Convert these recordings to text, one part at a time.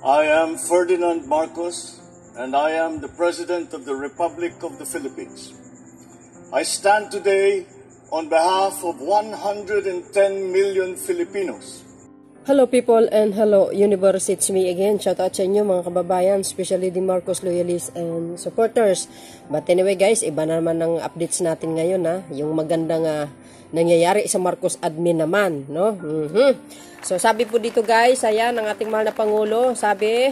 I am Ferdinand Marcos, and I am the President of the Republic of the Philippines. I stand today on behalf of 110 million Filipinos. Hello people and hello universe, it's me again. Shout out sa inyo mga kababayan, especially the Marcos loyalists and supporters. But anyway guys, iba naman ang updates natin ngayon yung magandang nangyayari sa Marcos admin naman, no? So sabi po dito guys, ayan ang ating mahal na Pangulo, sabi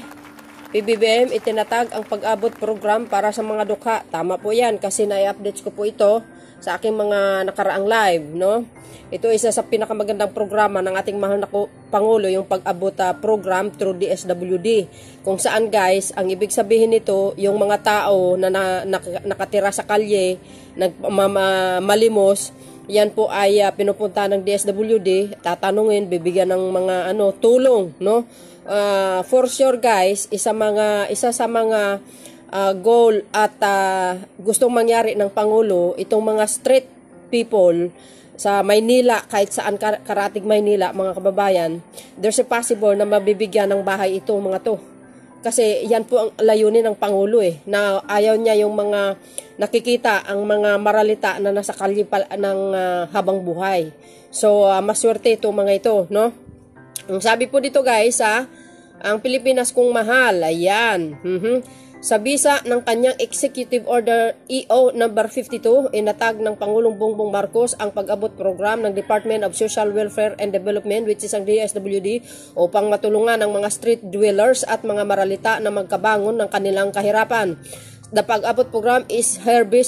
PBBM itinatag ang pag-abot program para sa mga dukha. Tama po yan kasi na-updates ko po ito sa aking mga nakaraang live, no? Ito isa sa pinakamagandang programa ng ating mahal na Pangulo, yung pag-abot program through DSWD. Kung saan guys, ang ibig sabihin nito, yung mga tao na nakatira sa kalye, nagmalimos, yan po ay pinupunta ng DSWD, tatanungin, bibigyan ng mga tulong, no? For sure guys, isa sa mga goal at gustong mangyari ng Pangulo, itong mga street people sa Maynila, kahit saan karatig Maynila, mga kababayan, there's a possible na mabibigyan ng bahay itong mga to. Kasi yan po ang layunin ng Pangulo na ayaw niya yung mga nakikita, ang mga maralita na nasa kalye ng habang buhay. So, maswerte itong mga ito, no? Ang sabi po dito guys, ang Pilipinas kong mahal, ayan. Sa bisa ng kanyang Executive Order EO number 52, inatag ng Pangulong Bongbong Marcos ang pag-abot program ng Department of Social Welfare and Development, which is ang DSWD, upang matulungan ang mga street dwellers at mga maralita na magkabangon ng kanilang kahirapan. The pag-abot program is hereby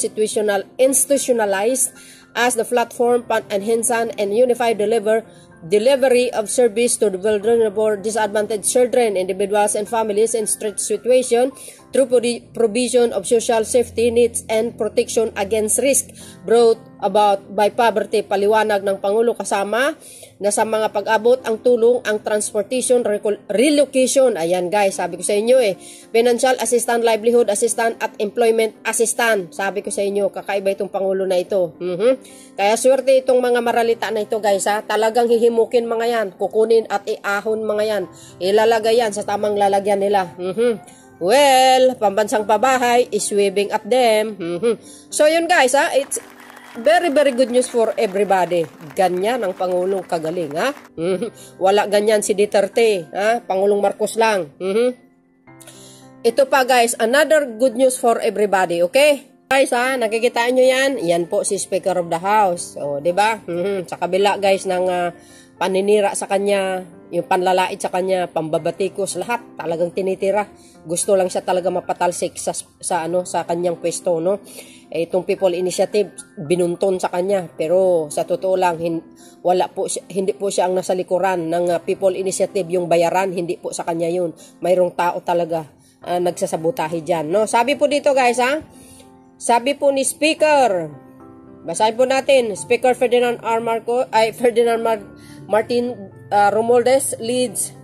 institutionalized as the platform for enhancing and unified delivery of service to the vulnerable, disadvantaged children, individuals, and families in street situation through provision of social safety nets and protection against risk brought about by poverty. Paliwanag ng Pangulo kasama na sa mga pag-abot ang tulong, ang transportation, relocation, ayan guys, sabi ko sa inyo financial assistance, livelihood assistance at employment assistance. Sabi ko sa inyo, kakaiba itong Pangulo na ito. Kaya swerte itong mga maralita na ito guys, talagang hihimukin mga yan, kukunin at iahon mga yan, ilalagay yan sa tamang lalagyan nila. Well, pambansang pabahay is waving at them. So yun guys, it's very good news for everybody. Ganyan ang Pangulong kagaling, Wala ganyan si Duterte, Pangulong Marcos lang. Ito pa guys, another good news for everybody, okay? Guys, nakikita nyo yan? Yan po si Speaker of the House. O, diba? Sa kabila guys ng paninira sa kanya, yung panlalait sa kanya, pambabatikos, lahat talagang tinitira. Gusto lang siya talaga mapatalsik sa kanyang pwesto, no? Itong People Initiative binunton sa kanya, pero sa totoo lang hindi po siya ang nasa likuran ng People Initiative, yung bayaran hindi po sa kanya yun. Mayroong tao talaga nagsasabotahe diyan, no? Sabi po dito guys, sabi po ni Speaker, basahin po natin, Speaker Ferdinand Martin Romualdez leads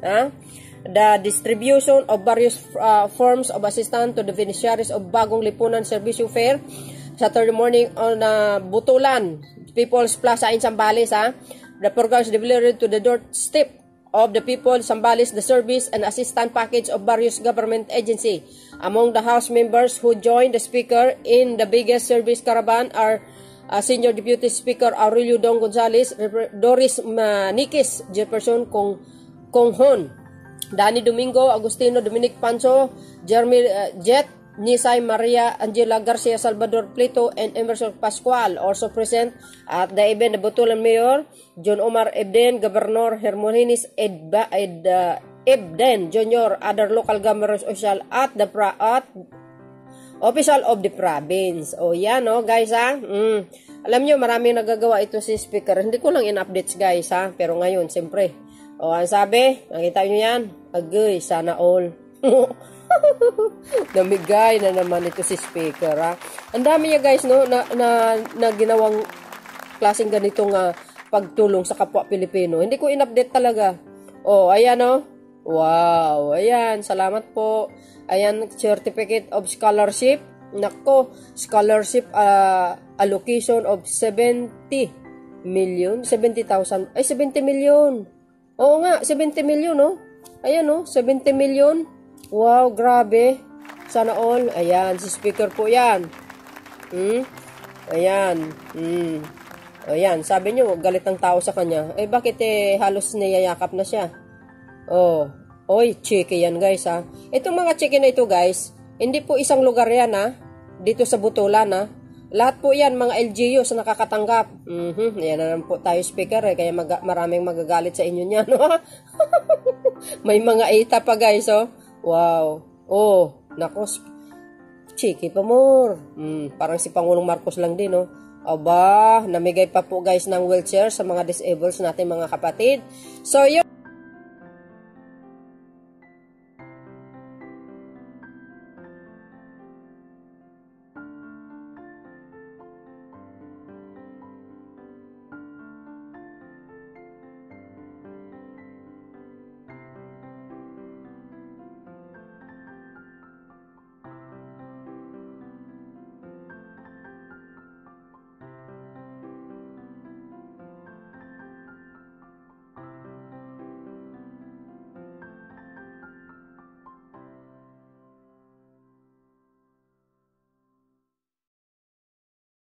the distribution of various forms of assistance to the beneficiaries of Bagong Lipunan Servicio Fair Saturday morning on Butulan, People's Plaza in Zambales. The program is delivered to the doorstep of the people Zambales, the service and assistance package of various government agency. Among the House members who joined the Speaker in the biggest service caravan are Senior Deputy Speaker Aurelio Dong Gonzales, Doris Nikis, Jefferson Konghon, Danny Domingo, Agustino Dominic Pancho, Jeremy Jet, Nisay Maria Angela Garcia Salvador Plito, and Emerson Pascual. Also present at the event, the Butulan Mayor John Omar Ebden, Governor Hermoninis Ebden Jr., other local government official at the official of the province. O yan guys Alam nyo, maraming nagagawa ito si Speaker. Hindi ko lang in-updates guys pero ngayon, siyempre. O ang sabi, nakita nyo yan? Agay, sana all. Namigay na naman ito si Speaker Ang dami niya guys na ginawang klaseng ganitong pagtulong sa kapwa Pilipino. Hindi ko in-update talaga. O, ayan wow, ayan, salamat po. Ayan, Certificate of Scholarship. Nako, scholarship allocation of 70 million, 70,000, ay 70 million. Oo nga, 70 million Ayan oh, 70 million. Wow, grabe. Sana all. Ayan, si speaker po yan. Ayan. Ayan, sabi nyo, galit ng tao sa kanya. Eh, bakit halos niyayakap na siya? Oh, oy, chiki yan guys ha. Itong mga chiki na ito guys, hindi po isang lugar yan ha. Dito sa Butulan ha. Lahat po yan, mga LGUs na nakakatanggap. Yan na naman po tayo speaker kaya maraming magagalit sa inyo niyan. May mga eta pa guys oh. Wow. Oh, nako. Chiki pa more. Parang si Pangulong Marcos lang din oh. Aba, namigay pa po guys ng wheelchair sa mga disabled natin mga kapatid. So yun.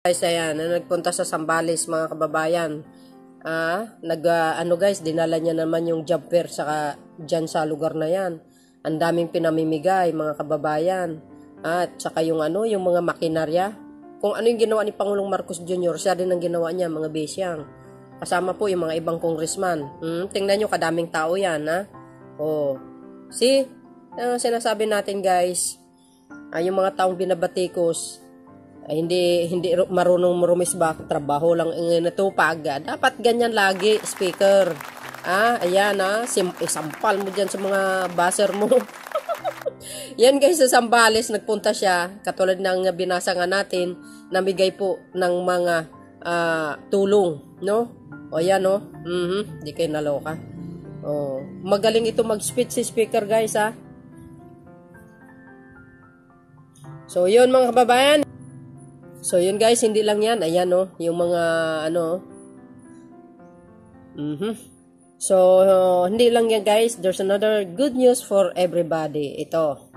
Guys, ayan, nagpunta sa Zambales mga kababayan. Ano guys, dinala niya naman yung job fair saka dyan sa lugar na yan. Ang daming pinamimigay mga kababayan. At saka yung yung mga makinarya. Kung ano yung ginawa ni Pangulong Marcos Jr., siya din ang ginawa niya mga besyang. Kasama po yung mga ibang congressman. Tingnan nyo, kadaming tao yan ha. Oh. See, sinasabi natin guys, yung mga taong binabatikos, hindi marunong rumisbak, trabaho lang natupag. Dapat ganyan lagi, speaker. Ayan isampal mo dyan sa mga baser mo. Yan guys, sa Zambales, nagpunta siya, katulad ng binasa nga natin, namigay po ng mga tulong, no? O yan, no? Di kayo naloka. Oh, magaling ito mag-speech si speaker guys, ha? So, yun mga kababayan. So, yun guys, hindi lang yan. Ayan, no? Yung mga, So, hindi lang yan guys. There's another good news for everybody. Ito.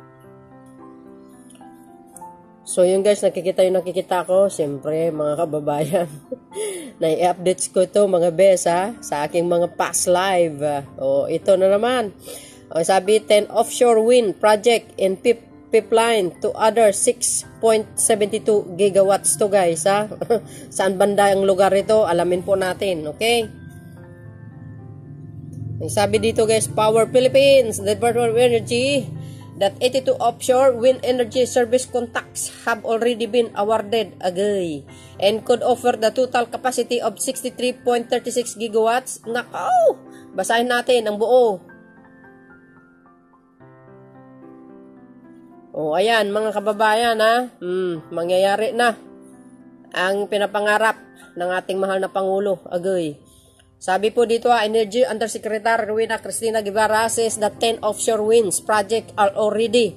So, yun guys, nakikita ko. Siyempre, mga kababayan. Na-i-updates ko ito, mga bes, ha? Sa aking mga past live. Ito na naman. Sabi, 10 offshore wind project in pipeline to other 6.72 gigawatts to guys ha. Saan banda ang lugar ito? Alamin po natin, okay? Sabi dito guys, Power Philippines, the Department of Energy, that 82 offshore wind energy service contracts have already been awarded agay and could offer the total capacity of 63.36 gigawatts. Nakaw! Basahin natin ang buo. Ayan, mga kababayan, ha? Mangyayari na ang pinapangarap ng ating mahal na Pangulo, agay. Sabi po dito, Energy Undersecretary Rowena Cristina Guevara says that 10 offshore winds project are already,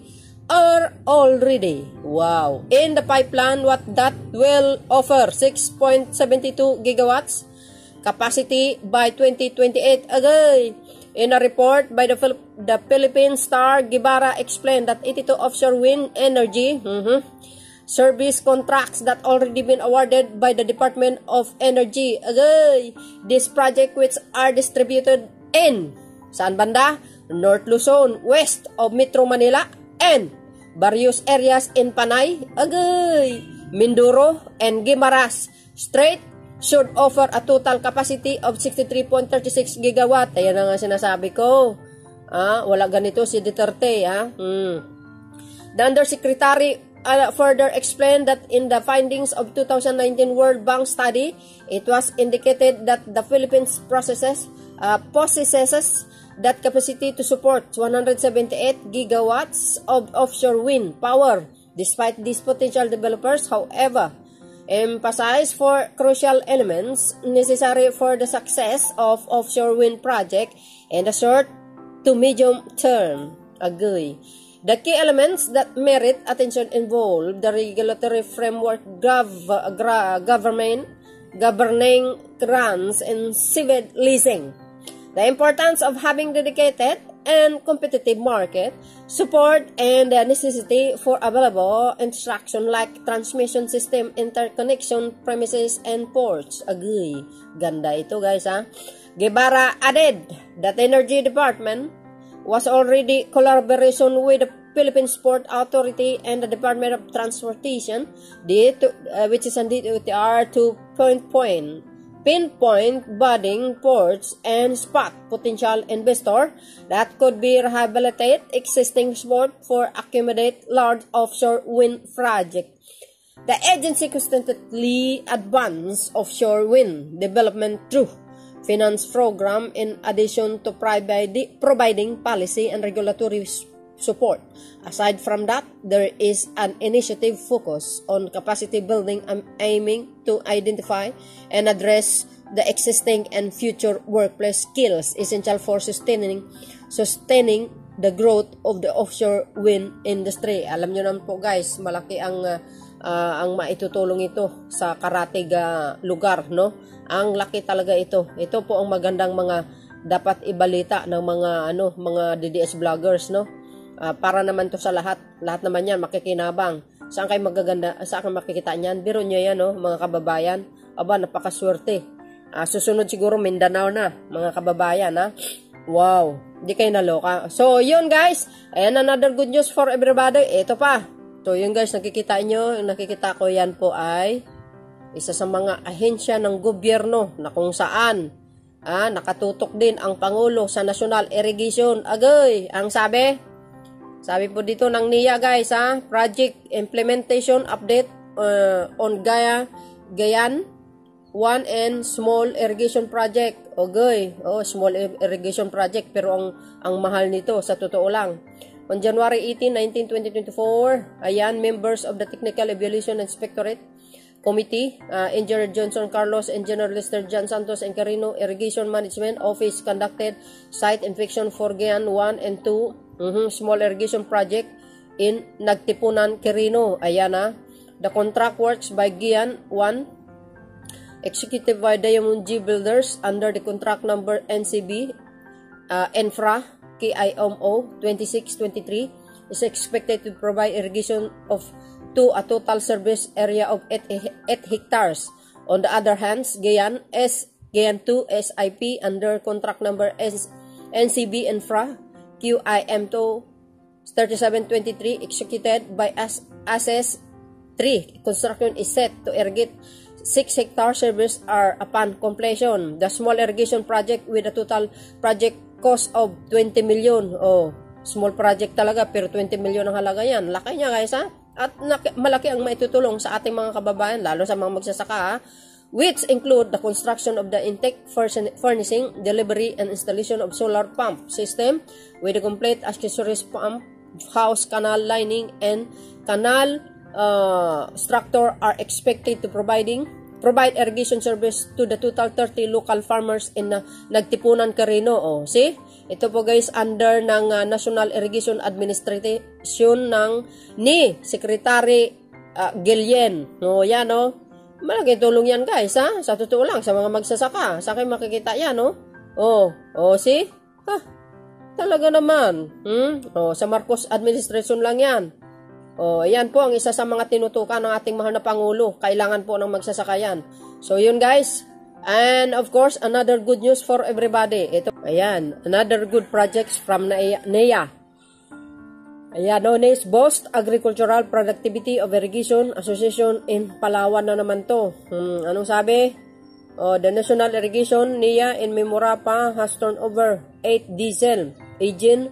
wow, in the pipeline, that will offer 6.72 gigawatts capacity by 2028, agay. In a report by the Philippine Star, Guevara explained that 82 offshore wind energy service contracts that already been awarded by the Department of Energy. This project which are distributed in saan banda? North Luzon, west of Metro Manila, and various areas in Panay, Mindoro, and Guimaras Strait should offer a total capacity of 63.36 gigawatt. Ayan na nga sinasabi ko. Wala ganito si Duterte, ha? The Undersecretary further explained that in the findings of 2019 World Bank study, it was indicated that the Philippines possesses that capacity to support 178 gigawatts of offshore wind power. Despite these potential developers, however, emphasize for crucial elements necessary for the success of offshore wind project in the short to medium term. Agree. The key elements that merit attention involve the regulatory framework governing grants and civil leasing, the importance of having dedicated and competitive market, support and the necessity for available infrastructure like transmission system, interconnection, premises, and ports. Agay, ganda ito guys ha. Guevara added that Energy Department was already collaboration with the Philippines Port Authority and the Department of Transportation, which is indeed DOTR, to pinpoint budding ports and spot potential investor that could be rehabilitate existing sport for accommodate large offshore wind project. The agency constantly advance offshore wind development through finance program in addition to providing policy and regulatory support. Aside from that, there is an initiative focused on capacity building aiming to identify and address the existing and future workplace skills essential for sustaining the growth of the offshore wind industry. Alam nyo naman po guys, malaki ang maitutulong ito sa karatig lugar, no? Ang laki talaga ito. Ito po ang magandang mga dapat ibalita ng mga DDS vloggers, no? Para naman to sa lahat naman yan makikinabang. Saan kayo makikita niyan? Biro nyo yan, no, mga kababayan. Aba, napakaswerte. Susunod siguro Mindanao na, mga kababayan, ha? Wow, di kayo naloka. So, yun guys, and another good news for everybody. Ito pa. So, yun guys, nakikita ko yan po ay isa sa mga ahensya ng gobyerno na kung saan nakatutok din ang Pangulo sa National Irrigation. Agay, ang sabi po dito ng NIA guys, Project Implementation Update on Gayan 1 and Small Irrigation Project. Okay, Small Irrigation Project, pero ang mahal nito sa totoo lang. On January 18, 19, 2024, ayan, members of the Technical Evaluation Inspectorate Committee, Engineer Johnson Carlos, Engineer Lester John Santos, and Carino Irrigation Management Office conducted site inspection for Gayan 1 and 2 Small Irrigation Project in Nagtipunan, Carino. Ayan the contract works by Gayan 1 executed by Diamond G Builders under the contract number NCB Infra KIMO 2623 is expected to provide irrigation to a total service area of 8 hectares. On the other hand, Gayan 2 SIP under contract number NCB Infra QIM2 3723 executed by ASES 3. Construction is set to irrigate 6 hectare service are upon completion. The small irrigation project with a total project cost of 20 million. Small project talaga pero 20 million ang halaga yan. Laki niya guys At malaki ang maitutulong sa ating mga kababayan, lalo sa mga magsasaka, which include the construction of the intake, furnishing, delivery, and installation of solar pump system with a complete accessories pump, house, canal lining, and canal structure are expected to provide irrigation service to the total 30 local farmers in Nagtipunan, Carino. See? Ito po guys, under ng National Irrigation Administration ni Secretary Guillen. Yan malaki tulong yan guys sa totoo lang, sa mga magsasaka. Sa kayo makikita yan see? Talaga naman. Sa Marcos Administration lang yan. Yan po ang isa sa mga tinutukan ng ating mahal na Pangulo. Kailangan po ng magsasaka yan. So yun guys. And of course, another good news for everybody. Ito, ayan, another good projects from NEA. Ayan, known as Boost Agricultural Productivity of Irrigation Association in Palawan na naman to. Anong sabi? The National Irrigation NEA in Memorapa has turned over 8 diesel engine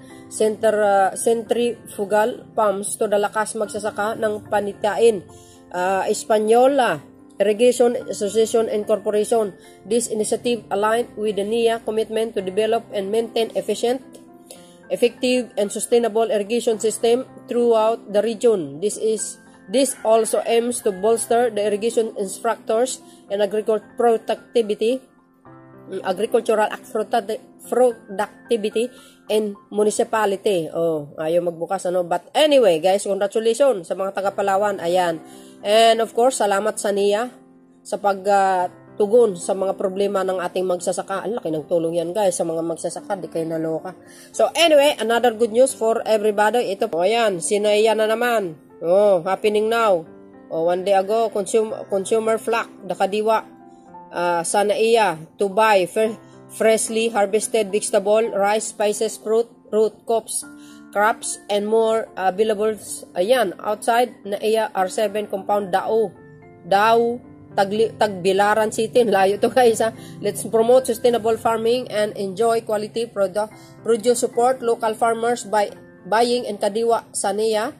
centrifugal pumps to the lakas magsasaka ng panitain. Espanyola Irrigation Association and Corporation. This initiative aligned with the NEA commitment to develop and maintain efficient, effective, and sustainable irrigation system throughout the region. This also aims to bolster the irrigation instructors and agricultural productivity in municipality. Ayaw magbukas But anyway, guys, congratulations sa mga taga Palawan. Ayan. And of course, salamat sa NEA sa tugon sa mga problema ng ating magsasaka. Ang laki ng tulong yan guys sa mga magsasaka, di kayo naloka. So anyway, another good news for everybody. Ito po, ayan, sinaiya na naman. Oh, happening now. Oh, 1 day ago, consumer flock, Kadiwa, sa NAIA to buy freshly harvested vegetable, rice, spices, fruit, crops, and more available. Ayan, outside NAIA R7 compound Dao, Tagbilaran City. Layo to guys ha. Let's promote sustainable farming and enjoy quality produce, support local farmers by buying and Kadiwa sa NAIA.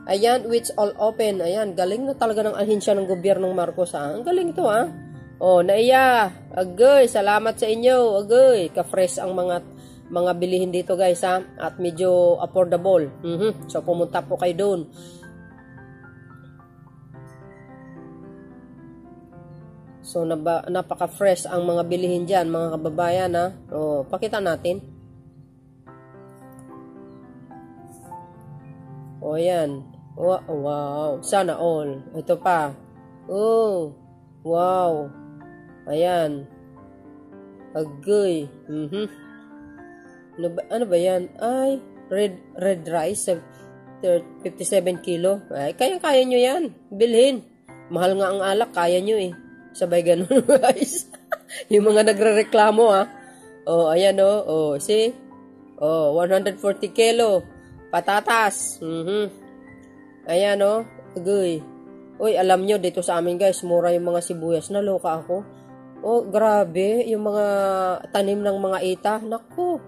Ayan, which all open. Ayan, galing na talaga ng ahensya ng gobyernong Marcos ha. Ang galing ito ha. Oh, NAIA, agay, salamat sa inyo. Agay, ka-fresh ang mga bilihin dito guys ha. At medyo affordable. So pumunta po kayo doon. So napaka-fresh ang mga bilihin diyan, mga kababayan ha. Oh, pakita natin. Oh, yan. Wow. Sana all. Ito pa. Oh. Wow. Ayan. Agay. Ano ba yan? Ay, red rice. 57 kilo. Ay, kaya nyo yan. Bilhin. Mahal nga ang alak. Kaya nyo eh. Sabay ganun guys. Yung mga nagre-reklamo ha. Oh, ayan oh. Oh, see? Oh, 140 kilo. Patatas. Ayan o. Agay. Uy, alam nyo, dito sa amin guys, mura yung mga sibuyas. Naloka ako. Oh, grabe. Yung mga tanim ng mga ita. Naku.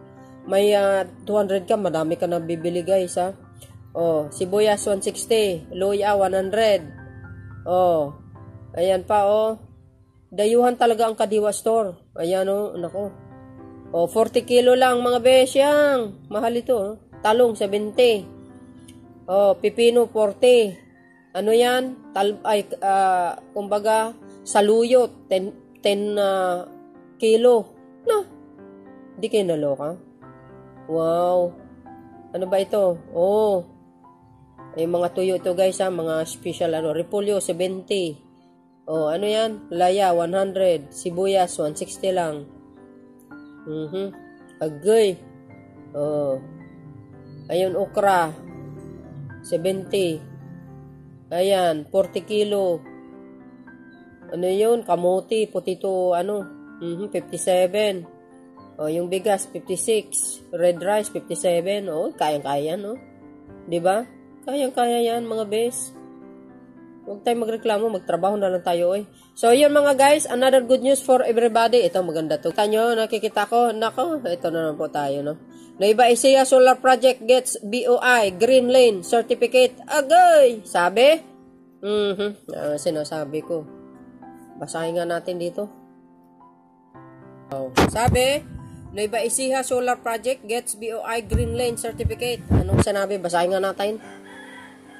May 200 ka. Madami ka na bibili guys ha. Oh, sibuyas 160. Luya 100. Oh. Ayan pa oh. Dayuhan talaga ang Kadiwa store. Ayan o. Naku. Oh, 40 kilo lang mga besyang. Mahal ito oh. Talong 70. Oh, pipino 40. Ano yan? Kumbaga, saluyot 10 kilo. No. Di kayo naloka. Wow. Ano ba ito? Oh. Yung mga tuyo ito guys ha, mga special repolyo 70. Oh, ano yan? Laya 100, sibuyas 160 lang. Agay. Oh. Ayun okra 70. Ayan, 40 kilo. Ano yun? Kamote, potito, 57. O, yung bigas, 56. Red rice, 57. O, kayang-kaya, no? Diba? Kayang-kaya yan, mga bes. Huwag tayong magreklamo, magtrabaho na lang tayo, eh. So, yun mga guys, another good news for everybody. Ito, maganda to. Kita nyo, nakikita ko, nako, ito na lang po tayo, no? Nueva Ecija Solar Project gets BOI Green Lane Certificate. Agay! Sabi? Sinasabi ko. Basahin nga natin dito. Oh. Sabi, Nueva Ecija Solar Project gets BOI Green Lane Certificate. Anong sinabi? Basahin nga natin.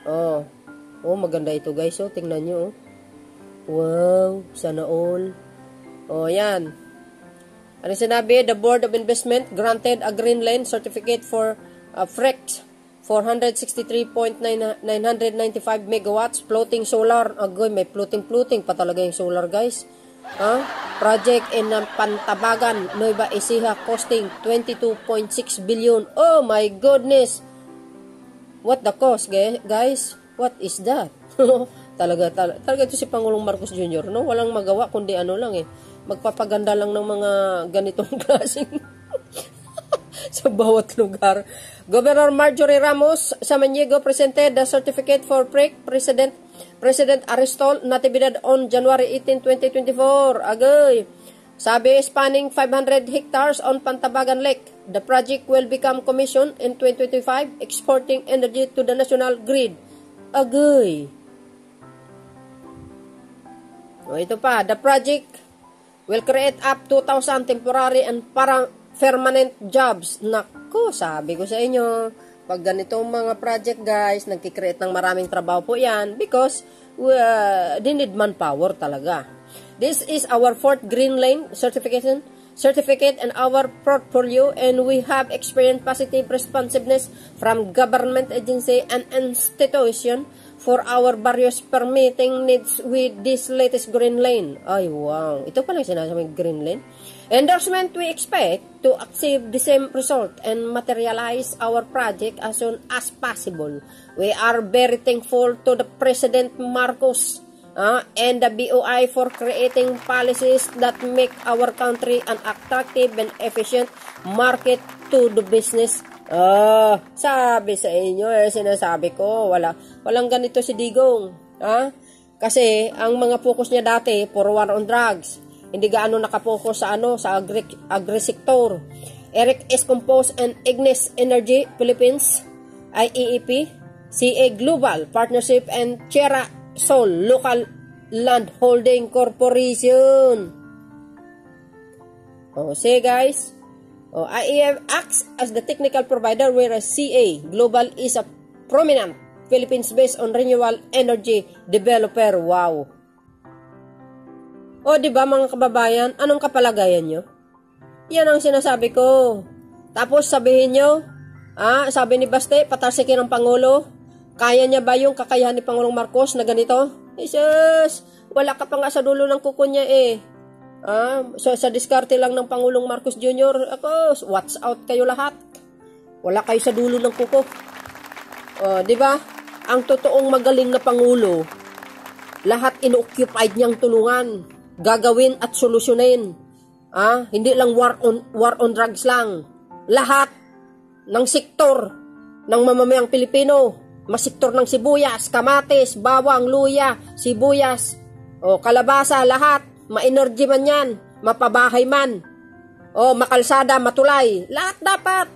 Oh. Oh, maganda ito guys. Oh, tingnan nyo. Oh. Wow, sana all. Oh, yan. Ano sinabi? The Board of Investment granted a Green Lane Certificate for FREX 463.995 megawatts floating solar. Agoy, may floating pa talaga yung solar guys. Project in Pantabagan, Nueva Ecija costing 22.6 billion. Oh my goodness. What the cost guys? What is that? Talaga ito si Pangulong Marcos Jr. No? Walang magawa kundi ano lang eh. Magpapaganda lang ng mga ganitong klaseng sa bawat lugar. Governor Marjorie Ramos Samaniego presented the certificate for President Aristol Natividad on January 18, 2024. Agay. Sabi, spanning 500 hectares on Pantabagan Lake. The project will become commissioned in 2025, exporting energy to the national grid. Agay. O, ito pa. The project will create up 2,000 temporary and permanent jobs. Naku, sabi ko sa inyo, pag ganitong mga project guys, nagkikreate ng maraming trabaho po yan because they need manpower talaga. This is our 4th Green Lane certificate in our portfolio, and we have experienced positive responsiveness from government agency and institution for our various permitting needs with this latest green lane. Ay, wow. Ito pala yung sinasabing green lane. Endorsement, we expect to achieve the same result and materialize our project as soon as possible. We are very thankful to the President Marcos and the BOI for creating policies that make our country an attractive and efficient market to the business. Sabi sa inyo, sinasabi ko, walang ganito si Digong. Kasi ang mga focus niya dati, for war on drugs. Hindi gaano nakapokus sa sa agri-sector. Eric S. Compose and Ignis Energy Philippines, IEEP, CA Global Partnership and Sierra Sol Local Land Holding Corporation. See guys, IEF acts as the technical provider, whereas CA Global is a prominent Philippines-based on renewable energy developer. Wow. Di ba mga kababayan, anong kapalagayan nyo? Yan ang sinasabi ko. Tapos sabihin nyo, sabi ni Baste, patalsikin ng Pangulo. Kaya niya ba yung kakayahan ni Pangulong Marcos na ganito? Jesus, wala ka pa nga sa dulo ng kuko niya So, sa diskarte lang ng Pangulong Marcos Jr., watch out kayo lahat. Wala kayo sa dulo ng kuko. Di ba? Ang totoong magaling na Pangulo, lahat inoccupied niyang tulungan, gagawin at solusyonin. Hindi lang war on drugs lang. Lahat ng sektor ng mamamayang Pilipino, masektor ng sibuyas, kamatis, bawang, luya, sibuyas, kalabasa, lahat. Ma-energy man yan, mapabahay man, makalsada, matulay, lahat dapat.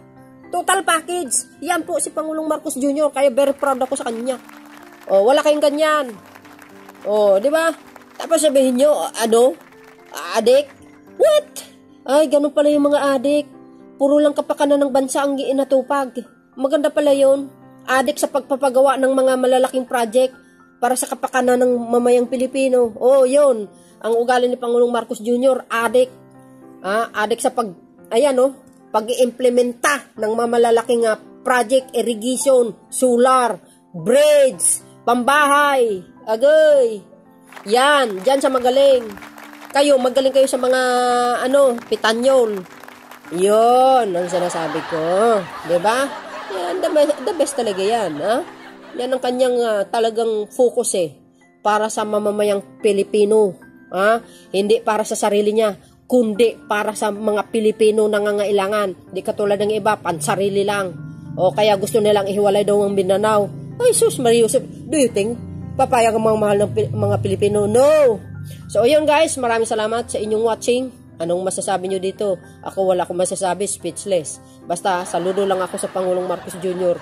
Total package. Yan po si Pangulong Marcos Jr. Kaya very proud ako sa kanya. Wala kayong ganyan. Di ba? Tapos sabihin nyo, adik? What? Ay, ganun pala yung mga adik. Puro lang kapakanan ng bansa ang inatupag. Maganda pala yun. Adik sa pagpapagawa ng mga malalaking project para sa kapakanan ng mamayang Pilipino. Yun. Ang ugali ni Pangulong Marcos Jr., adik. Adik sa pag-iimplementa ng malalaking project, irrigation, solar, bridge, pambahay, agay. Yan, dyan sa magaling. Magaling kayo sa mga, pitanyol. Yun, ang sinasabi ko. Diba? Yan, the best talaga yan, Yan ang kanyang talagang focus para sa mamamayang Pilipino. Hindi para sa sarili niya, kundi para sa mga Pilipino nangangailangan. Di katulad ng iba, pansarili lang. Kaya gusto nilang ihiwalay daw ang Mindanao. Ay, sus, Maria Joseph, do you think papayag ang mga mahal ng mga Pilipino? No! So, ayun guys, maraming salamat sa inyong watching. Anong masasabi nyo dito? Ako wala akong masasabi, speechless. Basta, saludo lang ako sa Pangulong Marcos Jr.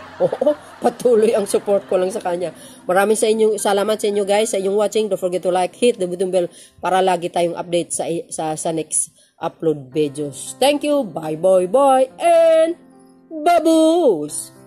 Patuloy ang support ko lang sa kanya. Maraming salamat sa inyo guys, sa inyong watching. Don't forget to like, hit the button bell para lagi tayong update sa next upload videos. Thank you, bye, and baboos!